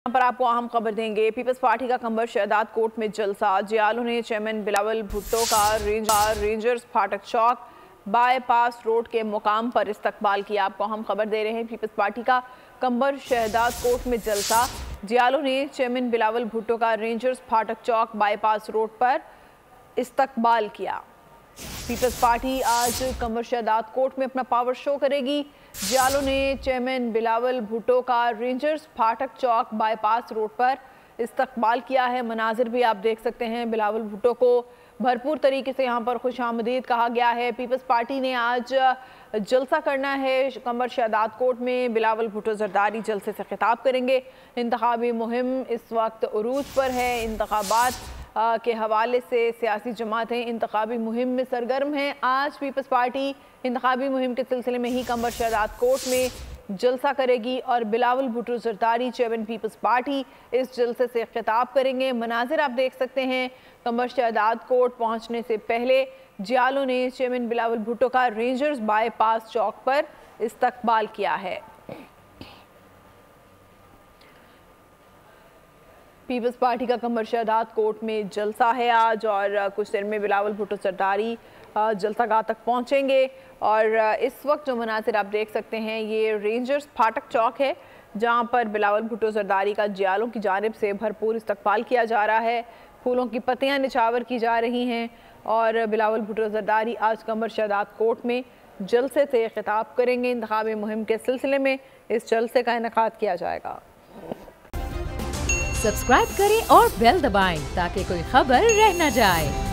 यहाँ पर आपको अहम खबर देंगे। पीपल्स पार्टी का कंबर शहदाद कोर्ट में जलसा। जियालों ने चेयरमैन बिलावल भुट्टो का रेंजर्स फाटक चौक बाईपास रोड के मुकाम पर इस्तकबाल किया। आपको अहम खबर दे रहे हैं। पीपल्स पार्टी का कंबर शहदाद कोर्ट में जलसा। जियालों ने चेयरमैन बिलावल भुट्टो का रेंजर्स फाटक चौक बाईपास रोड पर इस्तकबाल किया। पीपल्स पार्टी आज कंबर शहदाद कोर्ट में अपना पावर शो करेगी। जियालों ने चेयरमैन बिलावल भुट्टो का रेंजर्स फाटक चौक बाईपास रोड पर इस्तकबाल किया है। मनाजिर भी आप देख सकते हैं। बिलावल भुट्टो को भरपूर तरीके से यहाँ पर खुशामदीद कहा गया है। पीपल्स पार्टी ने आज जलसा करना है कंबर शहदाद कोर्ट में। बिलावल भुट्टो जरदारी जलसे से खिताब करेंगे। इंतखाबी मुहिम इस वक्त उरूज पर है। इंतखाबात के हवाले से सियासी जमातें इंतखाबी मुहिम में सरगर्म हैं। आज पीपल्स पार्टी इंतखाबी मुहिम के सिलसिले में ही कंबर शहदाद कोर्ट में जलसा करेगी और बिलावल भुट्टो जरदारी चेयरमैन पीपल्स पार्टी इस जलसे से खिताब करेंगे। मनाजिर आप देख सकते हैं। कंबर शहदाद कोर्ट पहुंचने से पहले जियालों ने चेयरमैन बिलावल भुट्टो का रेंजर्स बाईपास चौक पर इस्तकबाल किया है। पीपल्स पार्टी का कंबर शहदाद कोर्ट में जलसा है आज और कुछ देर में बिलावल भुट्टो जरदारी जलसागाह तक पहुंचेंगे। और इस वक्त जो मनासिर आप देख सकते हैं ये रेंजर्स फाटक चौक है जहां पर बिलावल भुट्टो जरदारी का जियालों की जानिब से भरपूर इस्तकबाल किया जा रहा है। फूलों की पत्तियां निछावर की जा रही हैं और बिलावल भुट्टो जरदारी आज कंबर शहदाद कोर्ट में जलसे से खिताब करेंगे। इंतखाबी मुहिम के सिलसिले में इस जलसे का इनेकाद किया जाएगा। सब्सक्राइब करें और बेल दबाएं ताकि कोई खबर रह न जाए।